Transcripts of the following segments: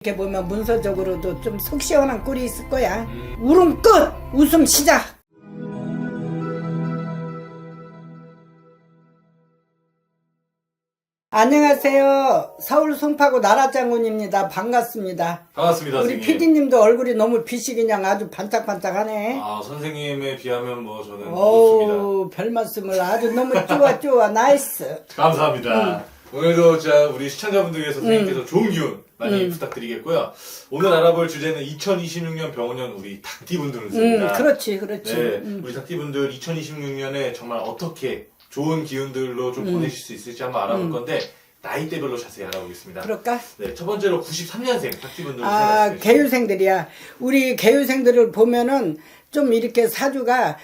이렇게 보면 문서적으로도 좀 속 시원한 꼴이 있을 거야. 울음 끝! 웃음 시작! 안녕하세요. 서울 송파구 나라장군입니다. 반갑습니다. 반갑습니다. 우리 선생님. PD님도 얼굴이 너무 빛이 그냥 아주 반짝반짝하네. 아, 선생님에 비하면 뭐 저는 좋습니다. 어우, 별 말씀을 아주 너무 좋아. 나이스. 감사합니다. 오늘도 자 우리 시청자분들께서 선생님께서 좋은 기운 많이 부탁드리겠고요. 오늘 알아볼 주제는 2026년 병원년 우리 닭띠분들입니다. 그렇지. 네, 우리 닭띠분들 2026년에 정말 어떻게 좋은 기운들로 좀 보내실 수 있을지 한번 알아볼 건데 나이대별로 자세히 알아보겠습니다. 그럴까? 네, 첫 번째로 93년생 닭띠분들 아, 개유생들이야. 우리 개유생들을 보면은 좀 이렇게 사주가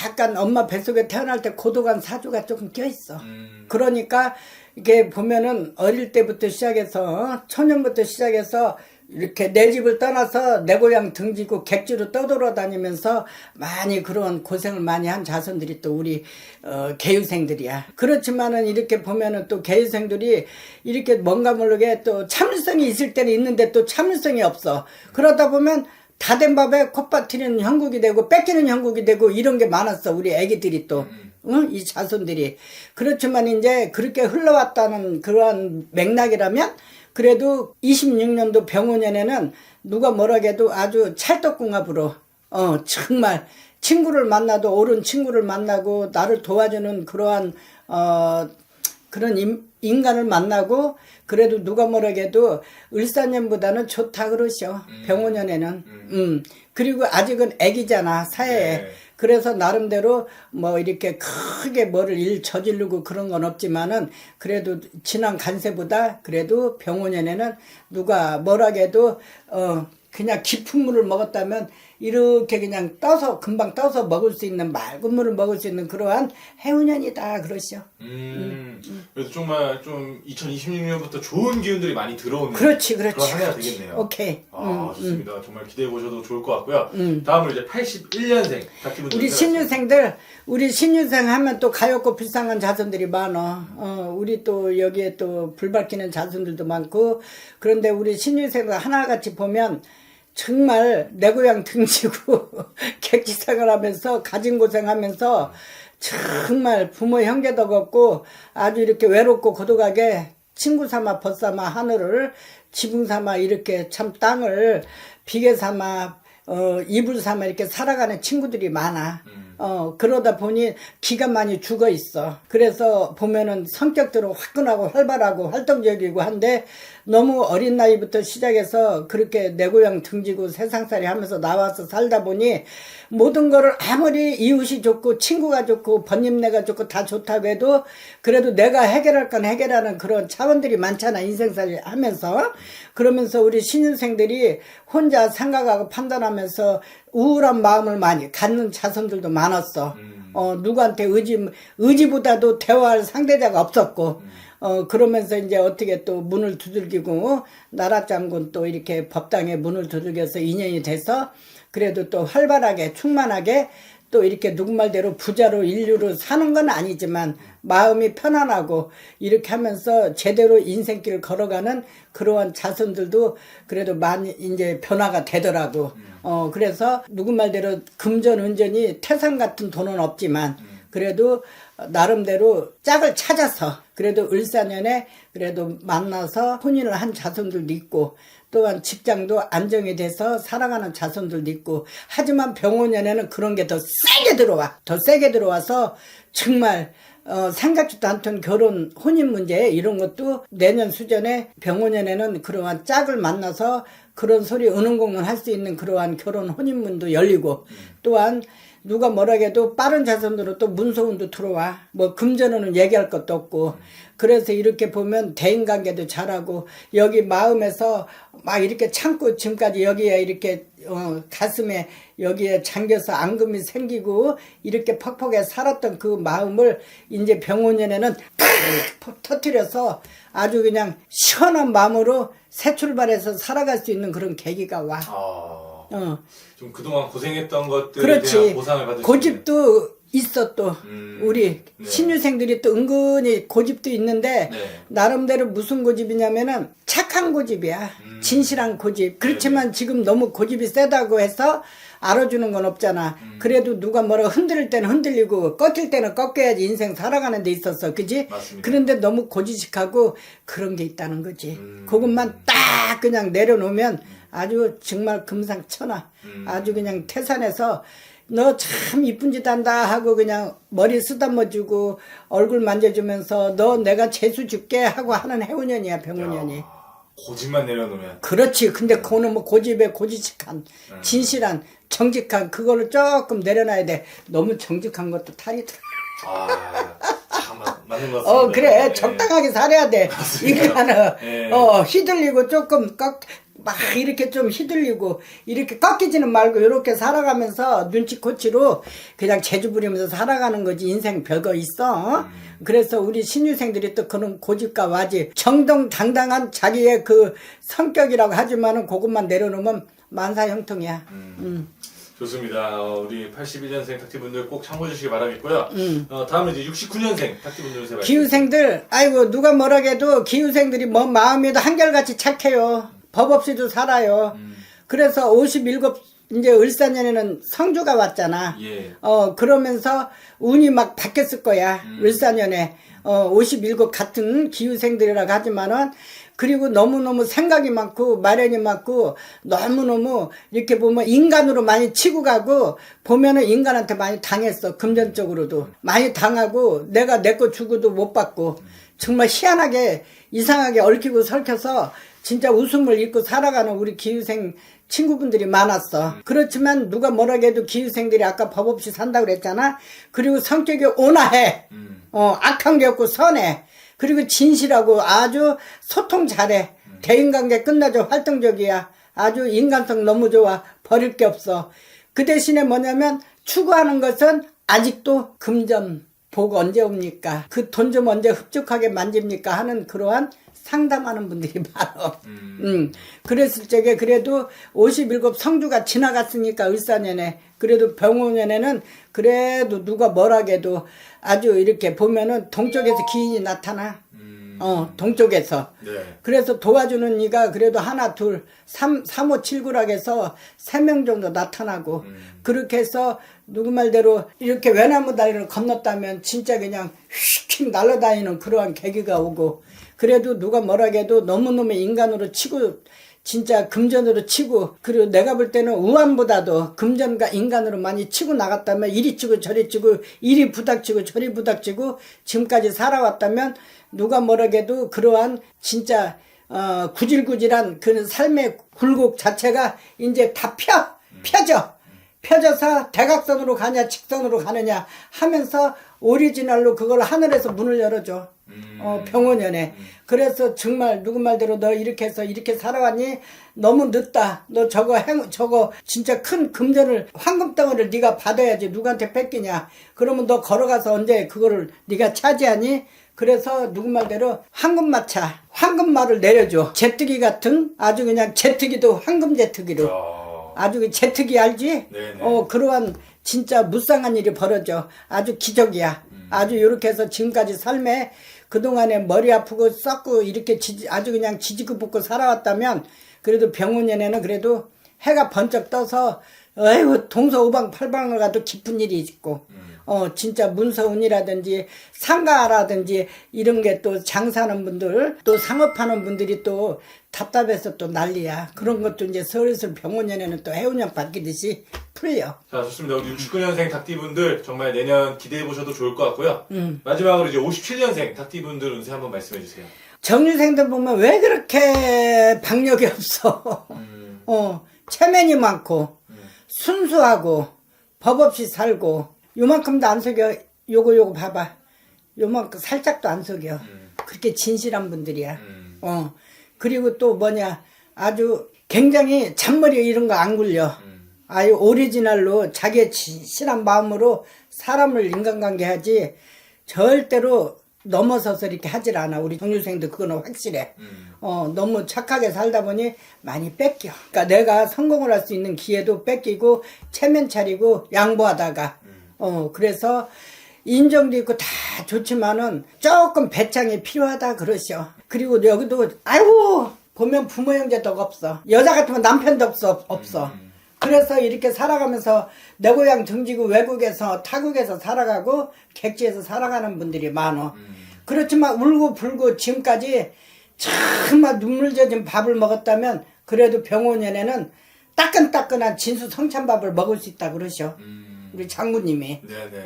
약간 엄마 뱃속에 태어날 때 고독한 사주가 조금 껴있어. 그러니까 이게 보면은 어릴 때부터 시작해서 초년부터 시작해서 이렇게 내 집을 떠나서 내 고향 등지고 객지로 떠돌아다니면서 많이 그런 고생을 많이 한 자손들이 또 우리 개유생들이야. 그렇지만은 이렇게 보면은 또 개유생들이 이렇게 뭔가 모르게 또 참을성이 있을 때는 있는데 또 참을성이 없어. 그러다 보면 다 된 밥에 콧바튀는 형국이 되고 뺏기는 형국이 되고 이런 게 많았어. 우리 애기들이 또. 응? 이 자손들이. 그렇지만 이제 그렇게 흘러왔다는 그러한 맥락이라면 그래도 26년도 병원년에는 누가 뭐라 해도 아주 찰떡궁합으로 정말 친구를 만나도 옳은 친구를 만나고 나를 도와주는 그러한 그런 인간을 만나고 그래도 누가 뭐라 해도 을사년보다는 좋다 그러셔. 병원년에는. 그리고 아직은 애기잖아 사회에. 네. 그래서 나름대로 뭐 이렇게 크게 뭐를 일 저지르고 그런 건 없지만은 그래도 지난 간세보다 그래도 병원년에는 누가 뭐라 해도 그냥 깊은 물을 먹었다면 이렇게 그냥 떠서 금방 떠서 먹을 수 있는 맑은 물을 먹을 수 있는 그러한 해운년이다 그러시오. 그래도 정말 좀 2026년부터 좋은 기운들이 많이 들어오는 그렇지. 그런 한 해가 되겠네요. 오케이. 아, 좋습니다. 정말 기대해 보셔도 좋을 것 같고요. 다음으로 이제 81년생 닭띠분들 우리 신유생 하면 또 가엾고 불쌍한 자손들이 많어. 우리 또 여기에 또 불 밝히는 자손들도 많고 그런데 우리 신유생을 하나같이 보면 정말 내 고향 등지고 객지생활 하면서 가진 고생하면서 정말 부모 형제도 없고 아주 이렇게 외롭고 고독하게 친구 삼아 벗삼아 하늘을 지붕 삼아 이렇게 참 땅을 비계 삼아 이불 삼아 이렇게 살아가는 친구들이 많아. 그러다 보니 기가 많이 죽어 있어. 그래서 보면은 성격들은 화끈하고 활발하고 활동적이고 한데 너무 어린 나이부터 시작해서 그렇게 내 고향 등지고 세상살이 하면서 나와서 살다 보니 모든 거를 아무리 이웃이 좋고 친구가 좋고 번님내가 좋고 다 좋다고 해도 그래도 내가 해결할 건 해결하는 그런 차원들이 많잖아 인생살이 하면서. 그러면서 우리 신인생들이 혼자 생각하고 판단하면서 우울한 마음을 많이 갖는 자손들도 많았어. 누구한테 의지보다도 대화할 상대자가 없었고, 그러면서 이제 어떻게 또 문을 두들기고, 나라장군 또 이렇게 법당에 문을 두들겨서 인연이 돼서, 그래도 또 활발하게, 충만하게, 또 이렇게 누구 말대로 부자로 인류로 사는 건 아니지만 마음이 편안하고 이렇게 하면서 제대로 인생길을 걸어가는 그러한 자손들도 그래도 많이 이제 변화가 되더라고. 그래서 누구 말대로 금전 은전이 태산 같은 돈은 없지만 그래도 나름대로 짝을 찾아서 그래도 을사년에 그래도 만나서 혼인을 한 자손들도 있고 또한 직장도 안정이 돼서 살아가는 자손들도 있고 하지만 병원년에는 그런 게 더 세게 들어와. 더 세게 들어와서 정말 생각지도 않던 결혼 혼인 문제 이런 것도 내년 수전에 병원년에는 그러한 짝을 만나서 그런 소리 은은공론 할 수 있는 그러한 결혼 혼인문도 열리고 또한 누가 뭐라 해도 빠른 자손으로 또 문서운도 들어와. 뭐 금전운은 얘기할 것도 없고. 그래서 이렇게 보면 대인관계도 잘하고 여기 마음에서 막 이렇게 참고 지금까지 여기에 이렇게 가슴에 여기에 잠겨서 앙금이 생기고 이렇게 퍽퍽하게 살았던 그 마음을 이제 병원년에는 탁 터뜨려서 아주 그냥 시원한 마음으로 새 출발해서 살아갈 수 있는 그런 계기가 와. 좀 그동안 고생했던 것들에 그렇지. 대한 보상을 받을 수 있는. 고집도 있어 또 우리 네. 신유생들이 또 은근히 고집도 있는데 네. 나름대로 무슨 고집이냐면은 착한 고집이야. 진실한 고집. 그렇지만 지금 너무 고집이 세다고 해서 알아주는 건 없잖아. 그래도 누가 뭐라고 흔들릴 때는 흔들리고 꺾일 때는 꺾여야지 인생 살아가는 데 있었어. 그지? 맞습니다. 그런데 너무 고지식하고 그런 게 있다는 거지. 그것만 딱 그냥 내려놓으면 아주 정말 금상첨화. 아주 그냥 태산에서 너 참 이쁜 짓 한다 하고 그냥 머리 쓰다머주고 얼굴 만져주면서 너 내가 재수 줄게 하고 하는 해운년이야 병운년이. 고집만 내려놓으면. 그렇지. 근데 그거는 뭐 고집에 고지식한 진실한 정직한 그거를 조금 내려놔야 돼. 너무 정직한 것도 탈이 들어. 참 맞는 것 같습니다. 그래. 네. 적당하게 살아야 돼. 맞습니다. 이거는 네. 휘둘리고 조금 막 이렇게 좀 휘둘리고 이렇게 꺾이지는 말고 이렇게 살아가면서 눈치코치로 그냥 재주 부리면서 살아가는 거지. 인생 별거 있어. 그래서 우리 신유생들이 또 그런 고집과 와집 정정당당한 자기의 그 성격이라고 하지만은 그것만 내려놓으면 만사형통이야. 좋습니다. 우리 81년생 탁티분들 꼭 참고해 주시기 바라겠고요. 다음은 이제 69년생 탁티분들 세 기후생들 아이고 누가 뭐라 해도 기후생들이 뭐 마음에도 한결같이 착해요. 법 없이도 살아요. 그래서 57 이제 을사년에는 성주가 왔잖아. 예. 그러면서 운이 막 바뀌었을 거야. 을사년에 57 같은 기후생들이라고 하지만은 그리고 너무너무 생각이 많고 마련이 많고 너무너무 이렇게 보면 인간으로 많이 치고 가고 보면은 인간한테 많이 당했어. 금전적으로도 많이 당하고 내가 내 거 주고도 못 받고 정말 희한하게 이상하게 얽히고 설켜서 진짜 웃음을 잃고 살아가는 우리 기후생 친구분들이 많았어. 그렇지만 누가 뭐라 해도 기후생들이 아까 법 없이 산다고 그랬잖아. 그리고 성격이 온화해. 악한 게 없고 선해. 그리고 진실하고 아주 소통 잘해. 대인관계 끝나죠. 활동적이야. 아주 인간성 너무 좋아. 버릴 게 없어. 그 대신에 뭐냐면 추구하는 것은 아직도 금전 복 언제 옵니까? 그 돈 좀 언제 흡족하게 만집니까? 하는 그러한 상담하는 분들이 많아. 그랬을 적에 그래도 57 성주가 지나갔으니까 을사년에 그래도 병오년에는 그래도 누가 뭐라 해도 아주 이렇게 보면은 동쪽에서 기인이 나타나. 동쪽에서. 네. 그래서 도와주는 이가 그래도 하나, 둘, 3, 5, 7, 9락 해서 3명 정도 나타나고, 그렇게 해서 누구 말대로 이렇게 외나무 다리를 건넜다면 진짜 그냥 휙휙 날아다니는 그러한 계기가 오고, 그래도 누가 뭐라 해도 너무너무 인간으로 치고, 진짜 금전으로 치고, 그리고 내가 볼 때는 우환보다도 금전과 인간으로 많이 치고 나갔다면 이리 치고 저리 치고 이리 부닥치고 저리 부닥치고 지금까지 살아왔다면 누가 뭐라 해도 그러한 진짜 구질구질한 그 삶의 굴곡 자체가 이제 다 펴져서 대각선으로 가냐 직선으로 가느냐 하면서 오리지널로 그걸 하늘에서 문을 열어줘. 병원연에. 그래서 정말 누구 말대로 너 이렇게 해서 이렇게 살아왔니? 너무 늦다. 너 저거 진짜 큰 금전을 황금덩어리를 네가 받아야지. 누구한테 뺏기냐? 그러면 너 걸어가서 언제 그거를 네가 차지하니? 그래서 누구 말대로 황금말을 내려줘. 제트기 같은 아주 그냥 제트기도 황금 제트기로. 아주 그 제트기 알지? 네네. 그러한 진짜 무쌍한 일이 벌어져. 아주 기적이야. 아주 이렇게 해서 지금까지 삶에 그동안에 머리 아프고 썩고 이렇게 아주 그냥 지지고 볶고 살아왔다면 그래도 병원년에는 그래도 해가 번쩍 떠서 아이고 동서오방팔방을 가도 기쁜 일이 있고 진짜 문서운이라든지 상가라든지 이런 게 또 장사하는 분들 또 상업하는 분들이 또 답답해서 또 난리야. 그런 것도 이제 슬슬 병원년에는 또 해운년 바뀌듯이 풀려. 자, 좋습니다. 우리 69년생 닭띠분들 정말 내년 기대해 보셔도 좋을 것 같고요. 마지막으로 이제 57년생 닭띠분들 운세 한번 말씀해 주세요. 정유생들 보면 왜 그렇게 박력이 없어. 체면이 많고 순수하고 법 없이 살고 요만큼도 안 속여. 요거 봐봐. 요만큼 살짝도 안 속여. 그렇게 진실한 분들이야. 그리고 또 뭐냐 아주 굉장히 잔머리 이런 거 안 굴려. 아유 오리지널로 자기의 진실한 마음으로 사람을 인간관계 하지 절대로 넘어서서 이렇게 하질 않아. 우리 정유생도 그거는 확실해. 너무 착하게 살다 보니 많이 뺏겨. 그러니까 내가 성공을 할 수 있는 기회도 뺏기고 체면 차리고 양보하다가 그래서 인정도 있고 다 좋지만은 조금 배짱이 필요하다 그러셔. 그리고 여기도 아이고 보면 부모 형제도 없어. 여자 같으면 남편도 없어. 그래서 이렇게 살아가면서 내 고향 정지구 외국에서 타국에서 살아가고 객지에서 살아가는 분들이 많어. 그렇지만 울고 불고 지금까지 정말 눈물 젖은 밥을 먹었다면 그래도 병원연에는 따끈따끈한 진수 성찬밥을 먹을 수 있다 그러셔. 우리 장군님이. 네네.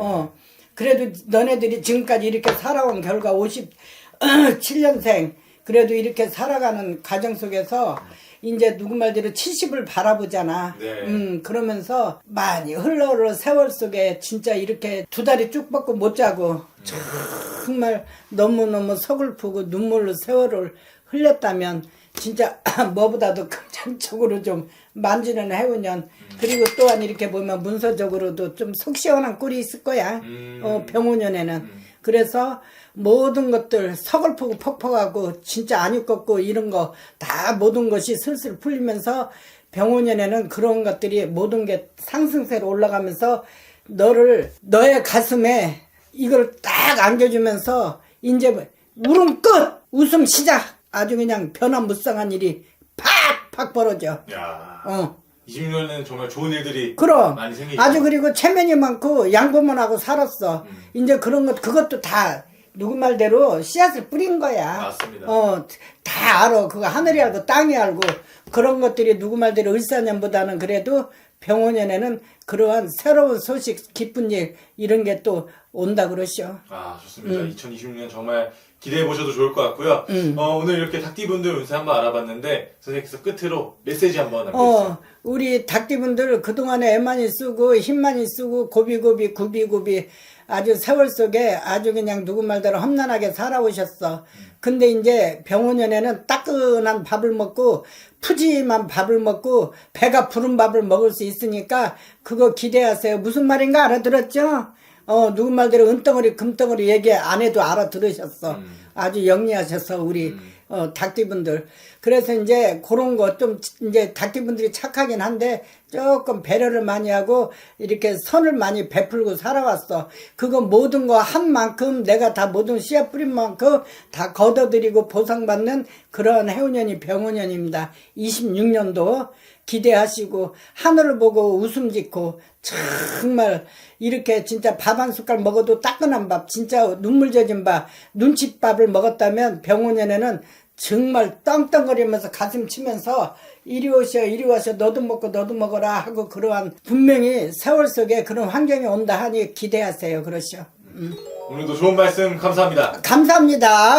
그래도 너네들이 지금까지 이렇게 살아온 결과 57년생 그래도 이렇게 살아가는 가정 속에서 이제 누구 말대로 70을 바라보잖아. 네. 그러면서 많이 흘러 세월 속에 진짜 이렇게 두 다리 쭉 뻗고 못 자고 정말 너무너무 서글프고 눈물로 세월을 흘렸다면 진짜 뭐보다도 긍정적으로 좀 만지는 해운년 그리고 또한 이렇게 보면 문서적으로도 좀 속 시원한 꼴이 있을 거야. 병원년에는. 그래서 모든 것들 서글프고 퍽퍽하고 진짜 안 입겁고 이런 거 다 모든 것이 슬슬 풀리면서 병원년에는 그런 것들이 모든 게 상승세로 올라가면서 너의 가슴에 이걸 딱 안겨주면서 이제 울음 끝! 웃음 시작! 아주 그냥 변화무쌍한 일이 팍팍 벌어져. 야. 20년에는 정말 좋은 일들이 그럼 많이 생기죠. 아주 그리고 체면이 많고 양보만하고 살았어. 이제 그런 것 그것도 다 누구 말대로 씨앗을 뿌린 거야. 맞습니다. 다 알아. 그거 하늘이 알고 땅이 알고 그런 것들이 누구 말대로 을사년보다는 그래도 병원연에는 그러한 새로운 소식, 기쁜 일 이런 게 또 온다 그러시오. 아, 좋습니다. 2026년 정말 기대해 보셔도 좋을 것 같고요. 오늘 이렇게 닭띠분들 운세 한번 알아봤는데 선생님께서 끝으로 메시지 한번 남겨주세요. 우리 닭띠분들 그동안에 애 많이 쓰고 힘 많이 쓰고 고비고비 구비구비 아주 세월 속에 아주 그냥 누구 말대로 험난하게 살아오셨어. 근데 이제 병원연에는 따끈한 밥을 먹고 푸짐한 밥을 먹고 배가 부른 밥을 먹을 수 있으니까 그거 기대하세요. 무슨 말인가 알아들었죠? 누구 말대로 은덩어리 금덩어리 얘기 안 해도 알아들으셨어. 아주 영리하셔서 우리 닭띠분들. 그래서 이제 그런 거 좀 이제 닭띠분들이 착하긴 한데 조금 배려를 많이 하고 이렇게 선을 많이 베풀고 살아왔어. 그거 모든 거 한 만큼 내가 다 모든 씨앗 뿌린 만큼 다 걷어들이고 보상받는 그런 해운년이 병원년입니다. 26년도 기대하시고 하늘을 보고 웃음 짓고 정말 이렇게 진짜 밥 한 숟갈 먹어도 따끈한 밥 진짜 눈물 젖은 밥 눈칫밥을 먹었다면 병원년에는 정말 떵떵거리면서 가슴 치면서 이리 오셔 너도 먹고 너도 먹어라 하고 그러한 분명히 세월 속에 그런 환경이 온다 하니 기대하세요. 그러시오. 오늘도 좋은 말씀 감사합니다. 감사합니다.